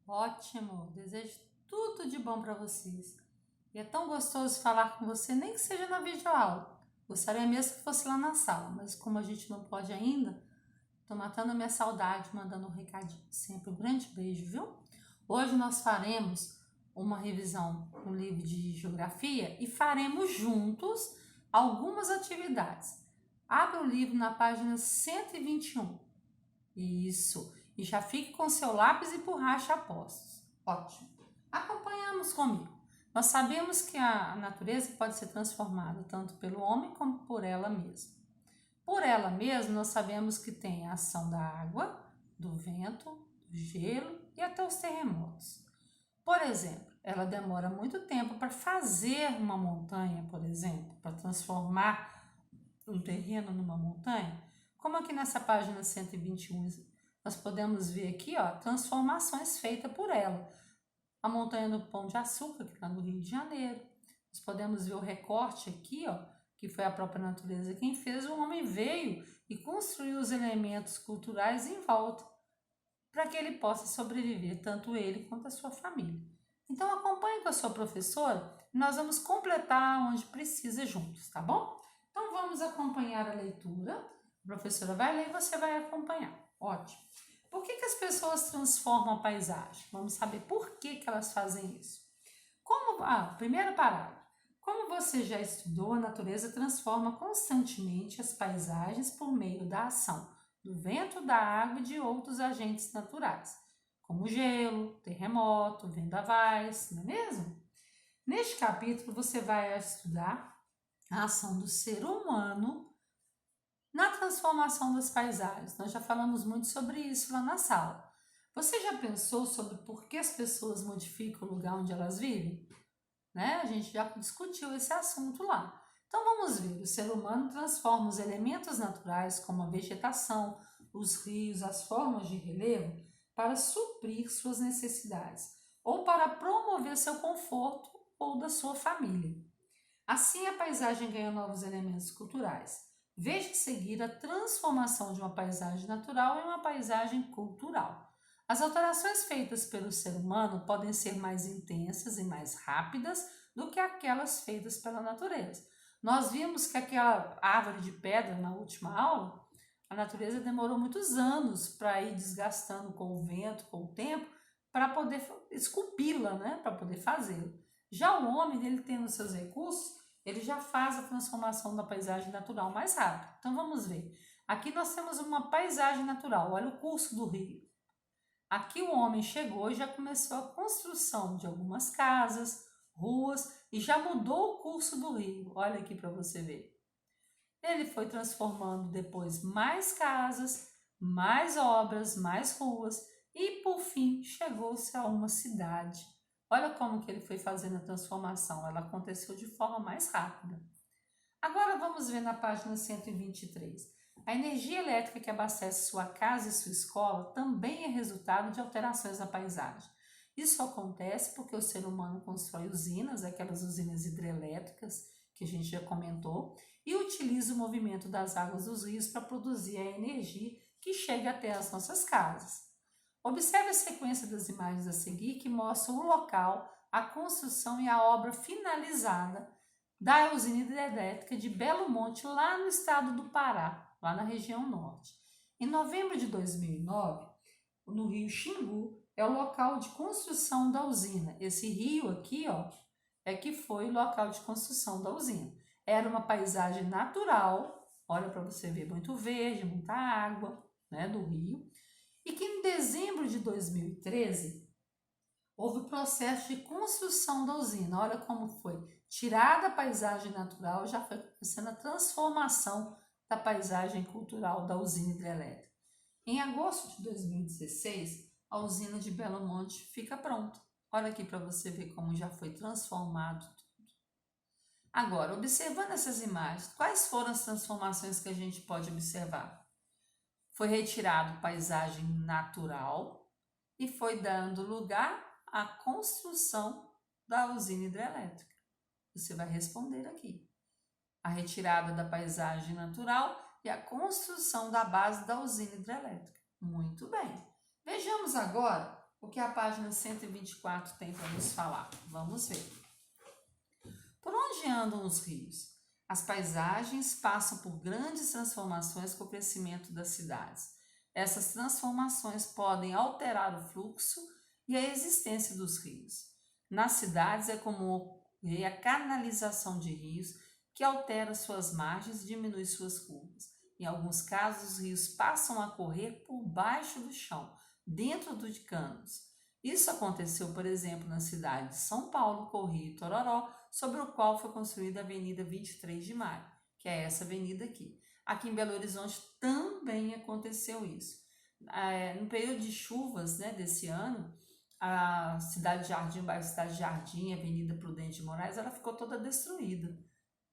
Ótimo! Desejo tudo de bom para vocês. E é tão gostoso falar com você, nem que seja na videoaula. Gostaria mesmo que fosse lá na sala, mas como a gente não pode ainda, tô matando a minha saudade, mandando um recadinho. Sempre um grande beijo, viu? Hoje nós faremos uma revisão no livro de geografia e faremos juntos algumas atividades. Abra o livro na página 121. Isso. E já fique com seu lápis e borracha a postos. Ótimo. Acompanhamos comigo. Nós sabemos que a natureza pode ser transformada tanto pelo homem como por ela mesma. Por ela mesma, nós sabemos que tem a ação da água, do vento, do gelo e até os terremotos. Por exemplo, ela demora muito tempo para fazer uma montanha, por exemplo, para transformar um terreno numa montanha. Como aqui nessa página 121, nós podemos ver aqui, ó, transformações feitas por ela. A montanha do Pão de Açúcar, que está no Rio de Janeiro. Nós podemos ver o recorte aqui, ó, que foi a própria natureza quem fez. O homem veio e construiu os elementos culturais em volta, para que ele possa sobreviver, tanto ele quanto a sua família. Então acompanhe com a sua professora e nós vamos completar onde precisa juntos, tá bom? Então vamos acompanhar a leitura. A professora vai ler e você vai acompanhar. Ótimo. Por que as pessoas transformam a paisagem? Vamos saber por que elas fazem isso. Primeiro parágrafo. Como você já estudou, a natureza transforma constantemente as paisagens por meio da ação do vento, da água e de outros agentes naturais, como gelo, terremoto, vendavais, não é mesmo? Neste capítulo você vai estudar a ação do ser humano na transformação das paisagens. Nós já falamos muito sobre isso lá na sala. Você já pensou sobre por que as pessoas modificam o lugar onde elas vivem? Né? A gente já discutiu esse assunto lá. Então vamos ver, o ser humano transforma os elementos naturais, como a vegetação, os rios, as formas de relevo, para suprir suas necessidades, ou para promover seu conforto ou da sua família. Assim a paisagem ganha novos elementos culturais. Veja em seguir a transformação de uma paisagem natural em uma paisagem cultural. As alterações feitas pelo ser humano podem ser mais intensas e mais rápidas do que aquelas feitas pela natureza. Nós vimos que aquela árvore de pedra na última aula, a natureza demorou muitos anos para ir desgastando com o vento, com o tempo, para poder esculpi-la, né? Para poder fazê-la. Já o homem, ele tendo seus recursos, ele já faz a transformação da paisagem natural mais rápido. Então vamos ver. Aqui nós temos uma paisagem natural, olha o curso do rio. Aqui o homem chegou e já começou a construção de algumas casas, ruas e já mudou o curso do rio. Olha aqui para você ver. Ele foi transformando depois mais casas, mais obras, mais ruas e por fim chegou-se a uma cidade. Olha como que ele foi fazendo a transformação, ela aconteceu de forma mais rápida. Agora vamos ver na página 123. A energia elétrica que abastece sua casa e sua escola também é resultado de alterações na paisagem. Isso acontece porque o ser humano constrói usinas, aquelas usinas hidrelétricas que a gente já comentou, e utiliza o movimento das águas dos rios para produzir a energia que chega até as nossas casas. Observe a sequência das imagens a seguir que mostram o local, a construção e a obra finalizada da usina hidrelétrica de Belo Monte, lá no estado do Pará, lá na região norte. Em novembro de 2009, no rio Xingu, é o local de construção da usina. Esse rio aqui, ó, é que foi o local de construção da usina. Era uma paisagem natural, olha para você ver, muito verde, muita água, né, do rio. E que em dezembro de 2013, houve o processo de construção da usina. Olha como foi. Tirada a paisagem natural, já foi acontecendo a transformação da paisagem cultural da usina hidrelétrica. Em agosto de 2016, a usina de Belo Monte fica pronta. Olha aqui para você ver como já foi transformado tudo. Agora, observando essas imagens, quais foram as transformações que a gente pode observar? Foi retirado paisagem natural e foi dando lugar à construção da usina hidrelétrica. Você vai responder aqui. A retirada da paisagem natural e a construção da base da usina hidrelétrica. Muito bem. Vejamos agora o que a página 124 tem para nos falar? Vamos ver. Por onde andam os rios? As paisagens passam por grandes transformações com o crescimento das cidades. Essas transformações podem alterar o fluxo e a existência dos rios. Nas cidades é comum ocorrer a canalização de rios, que altera suas margens e diminui suas curvas. Em alguns casos, os rios passam a correr por baixo do chão, dentro de canos. Isso aconteceu, por exemplo, na cidade de São Paulo, com o rio Itororó, sobre o qual foi construída a Avenida 23 de Maio, que é essa avenida aqui. Aqui em Belo Horizonte também aconteceu isso. No período de chuvas, né, desse ano, a Cidade de Jardim, o bairro Cidade de Jardim, a Avenida Prudente de Moraes, ela ficou toda destruída.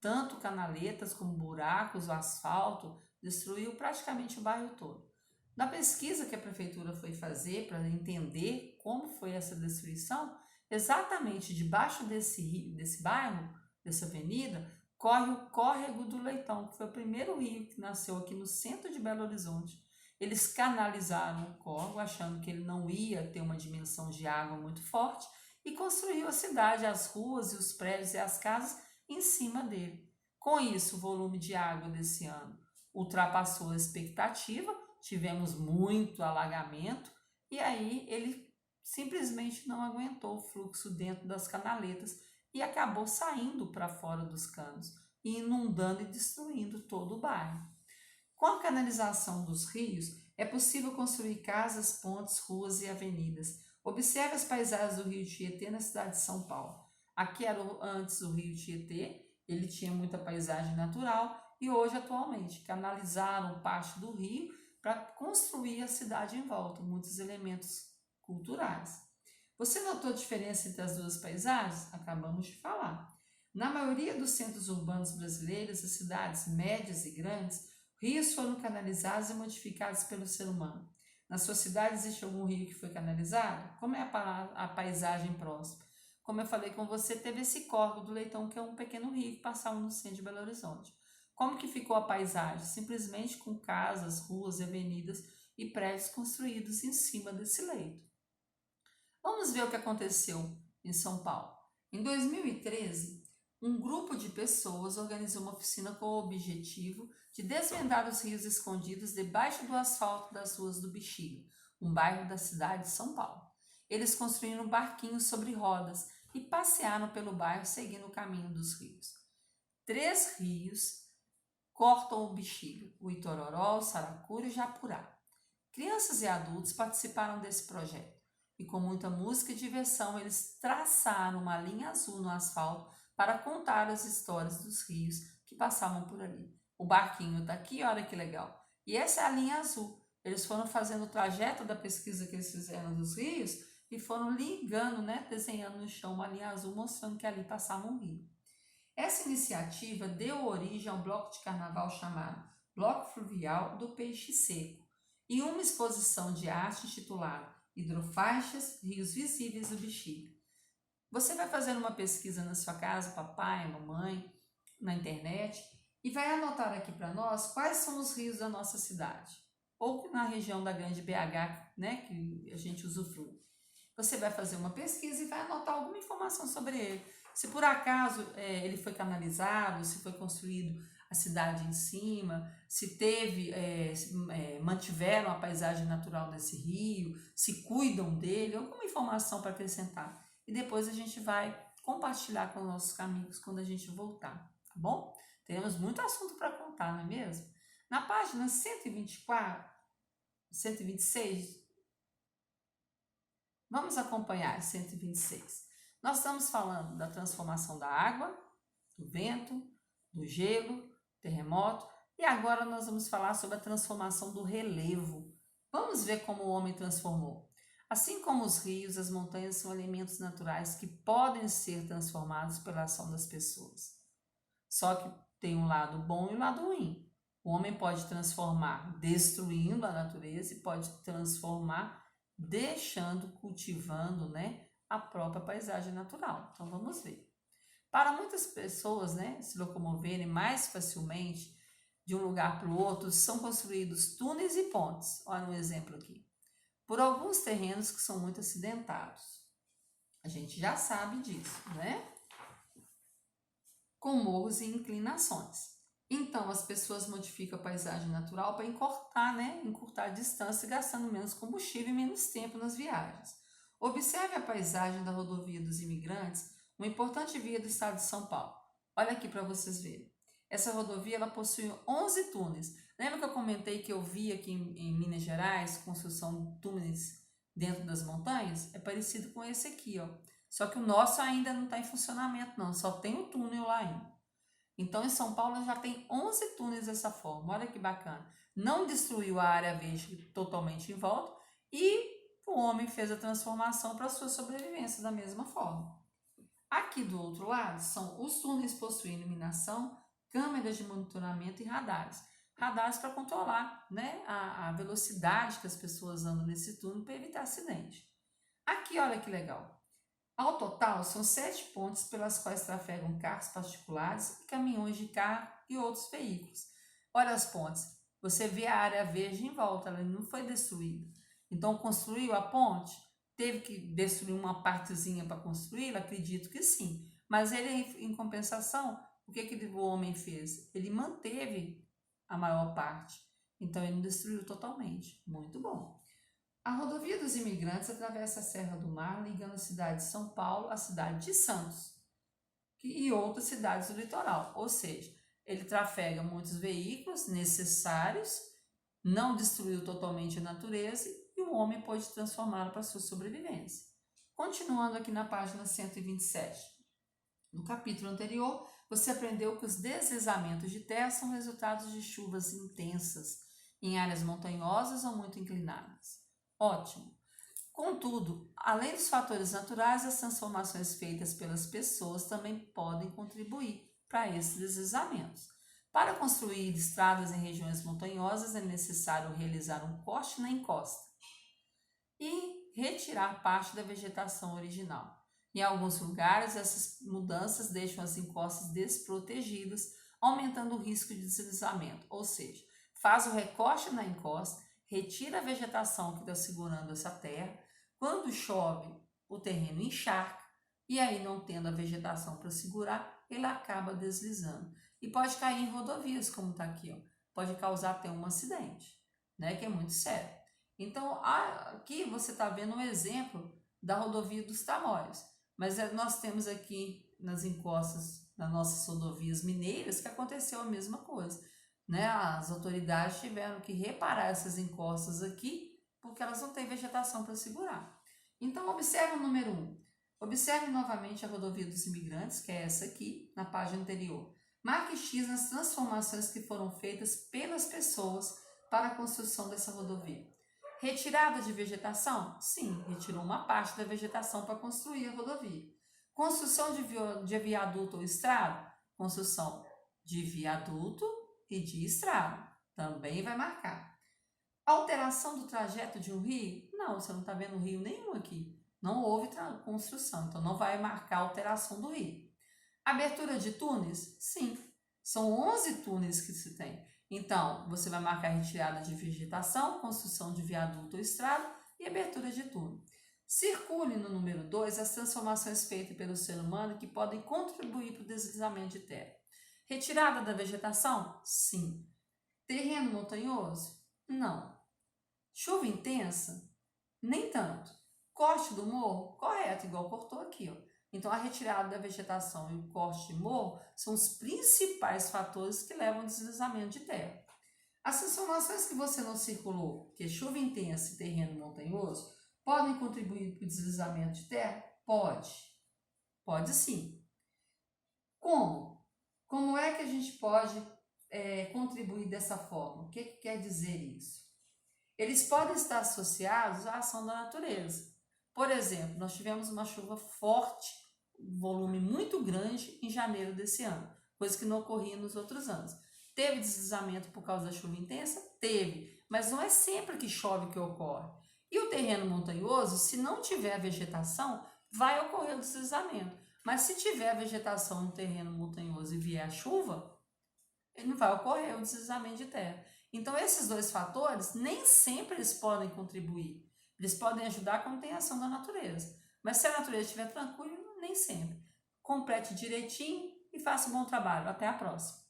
Tanto canaletas como buracos, o asfalto, destruiu praticamente o bairro todo. Na pesquisa que a prefeitura foi fazer para entender como foi essa destruição, exatamente debaixo desse bairro, dessa avenida, corre o Córrego do Leitão, que foi o primeiro rio que nasceu aqui no centro de Belo Horizonte. Eles canalizaram o córrego, achando que ele não ia ter uma dimensão de água muito forte, e construiu a cidade, as ruas e os prédios e as casas em cima dele. Com isso, o volume de água desse ano ultrapassou a expectativa, tivemos muito alagamento, e aí ele simplesmente não aguentou o fluxo dentro das canaletas e acabou saindo para fora dos canos, e inundando e destruindo todo o bairro. Com a canalização dos rios, é possível construir casas, pontes, ruas e avenidas. Observe as paisagens do rio Tietê na cidade de São Paulo. Aqui era antes o rio Tietê, ele tinha muita paisagem natural, e hoje, atualmente, canalizaram parte do rio para construir a cidade em volta, muitos elementos culturais. Você notou a diferença entre as duas paisagens? Acabamos de falar. Na maioria dos centros urbanos brasileiros, as cidades médias e grandes, rios foram canalizados e modificados pelo ser humano. Na sua cidade existe algum rio que foi canalizado? Como é a paisagem próxima? Como eu falei com você, teve esse Córrego do Leitão, que é um pequeno rio que passava no centro de Belo Horizonte. Como que ficou a paisagem? Simplesmente com casas, ruas, avenidas e prédios construídos em cima desse leito. Vamos ver o que aconteceu em São Paulo. Em 2013, um grupo de pessoas organizou uma oficina com o objetivo de desvendar os rios escondidos debaixo do asfalto das ruas do Bexiga, um bairro da cidade de São Paulo. Eles construíram barquinhos sobre rodas e passearam pelo bairro seguindo o caminho dos rios. 3 rios cortam o Bexiga: o Itororó, o Saracura e o Japurá. Crianças e adultos participaram desse projeto e, com muita música e diversão, eles traçaram uma linha azul no asfalto para contar as histórias dos rios que passavam por ali. O barquinho está aqui, olha que legal. E essa é a linha azul. Eles foram fazendo o trajeto da pesquisa que eles fizeram dos rios e foram ligando, né, desenhando no chão uma linha azul, mostrando que ali passava um rio. Essa iniciativa deu origem a um bloco de carnaval chamado Bloco Fluvial do Peixe Seco e uma exposição de arte intitulada Hidrofaixas, Rios Visíveis do Bexiga. Você vai fazer uma pesquisa na sua casa, papai, mamãe, na internet, e vai anotar aqui para nós quais são os rios da nossa cidade, ou na região da grande BH, né, que a gente usufrui. Você vai fazer uma pesquisa e vai anotar alguma informação sobre ele. Se por acaso ele foi canalizado, se foi construído a cidade em cima, se teve, mantiveram a paisagem natural desse rio, se cuidam dele, alguma informação para acrescentar. E depois a gente vai compartilhar com os nossos amigos quando a gente voltar, tá bom? Temos muito assunto para contar, não é mesmo? Na página 124, 126, vamos acompanhar 126. Nós estamos falando da transformação da água, do vento, do gelo, terremoto, e agora nós vamos falar sobre a transformação do relevo. Vamos ver como o homem transformou. Assim como os rios, as montanhas são elementos naturais que podem ser transformados pela ação das pessoas. Só que tem um lado bom e um lado ruim. O homem pode transformar destruindo a natureza e pode transformar deixando, cultivando, né, a própria paisagem natural. Então vamos ver. Para muitas pessoas, né, se locomoverem mais facilmente de um lugar para o outro, são construídos túneis e pontes. Olha um exemplo aqui. por alguns terrenos que são muito acidentados. A gente já sabe disso, né? Com morros e inclinações. Então, as pessoas modificam a paisagem natural para encurtar, né? Encurtar a distância, gastando menos combustível e menos tempo nas viagens. Observe a paisagem da rodovia dos imigrantes, uma importante via do estado de São Paulo. Olha aqui para vocês verem. Essa rodovia ela possui 11 túneis. Lembra que eu comentei que eu vi aqui em Minas Gerais, construção de túneis dentro das montanhas? É parecido com esse aqui, ó. Só que o nosso ainda não está em funcionamento, não. Só tem o túnel lá ainda. Então, em São Paulo já tem 11 túneis dessa forma. Olha que bacana. Não destruiu a área verde totalmente em volta e o homem fez a transformação para a sua sobrevivência da mesma forma. Aqui do outro lado, são os túneis possuem iluminação, câmeras de monitoramento e radares. Radares para controlar, né, a velocidade que as pessoas andam nesse túnel para evitar acidente. Aqui, olha que legal. Ao total, são 7 pontes pelas quais trafegam carros particulares e caminhões de carro e outros veículos. Olha as pontes. Você vê a área verde em volta, ela não foi destruída. Então, construiu a ponte? Teve que destruir uma partezinha para construí-la? Acredito que sim. Mas ele, em compensação, o que o homem fez? Ele manteve a maior parte. Então, ele não destruiu totalmente. Muito bom. A rodovia dos imigrantes atravessa a Serra do Mar, ligando a cidade de São Paulo à cidade de Santos e outras cidades do litoral. Ou seja, ele trafega muitos veículos necessários, não destruiu totalmente a natureza e o homem pode transformá-la para sua sobrevivência. Continuando aqui na página 127. No capítulo anterior, você aprendeu que os deslizamentos de terra são resultados de chuvas intensas em áreas montanhosas ou muito inclinadas. Ótimo! Contudo, além dos fatores naturais, as transformações feitas pelas pessoas também podem contribuir para esses deslizamentos. Para construir estradas em regiões montanhosas, é necessário realizar um corte na encosta e retirar parte da vegetação original. Em alguns lugares, essas mudanças deixam as encostas desprotegidas, aumentando o risco de deslizamento, ou seja, faz o recorte na encosta, retira a vegetação que está segurando essa terra. Quando chove, o terreno encharca e aí, não tendo a vegetação para segurar, ele acaba deslizando. E pode cair em rodovias, como está aqui, ó. Pode causar até um acidente, né? Que é muito sério. Então, aqui você está vendo um exemplo da rodovia dos Tamoios. Mas nós temos aqui nas encostas das nossas rodovias mineiras que aconteceu a mesma coisa. Né? As autoridades tiveram que reparar essas encostas aqui porque elas não têm vegetação para segurar. Então, observe o número 1. Observe novamente a rodovia dos imigrantes, que é essa aqui, na página anterior. Marque X nas transformações que foram feitas pelas pessoas para a construção dessa rodovia. Retirada de vegetação? Sim, retirou uma parte da vegetação para construir a rodovia. Construção de viaduto ou estrada? Construção de viaduto e de estrada. Também vai marcar. Alteração do trajeto de um rio? Não, você não está vendo rio nenhum aqui. Não houve construção, então não vai marcar a alteração do rio. Abertura de túneis? Sim, são 11 túneis que se tem. Então, você vai marcar retirada de vegetação, construção de viaduto ou estrada e abertura de túnel. Circule no número 2 as transformações feitas pelo ser humano que podem contribuir para o deslizamento de terra. Retirada da vegetação? Sim. Terreno montanhoso? Não. Chuva intensa? Nem tanto. Corte do morro? Correto, igual cortou aqui, ó. Então, a retirada da vegetação e o corte de morro são os principais fatores que levam ao deslizamento de terra. As transformações que você não circulou, que é chuva intensa e terreno montanhoso, podem contribuir para o deslizamento de terra? Pode. Pode sim. Como? Como é que a gente pode contribuir dessa forma? O que quer dizer isso? Eles podem estar associados à ação da natureza. Por exemplo, nós tivemos uma chuva forte, um volume muito grande em janeiro desse ano, coisa que não ocorria nos outros anos. Teve deslizamento por causa da chuva intensa? Teve, mas não é sempre que chove que ocorre. E o terreno montanhoso, se não tiver vegetação, vai ocorrer o deslizamento. Mas se tiver vegetação no terreno montanhoso e vier a chuva, ele não vai ocorrer o deslizamento de terra. Então, esses dois fatores, nem sempre eles podem contribuir. Eles podem ajudar quando tem ação da natureza. Mas se a natureza estiver tranquila, nem sempre. Complete direitinho e faça um bom trabalho. Até a próxima.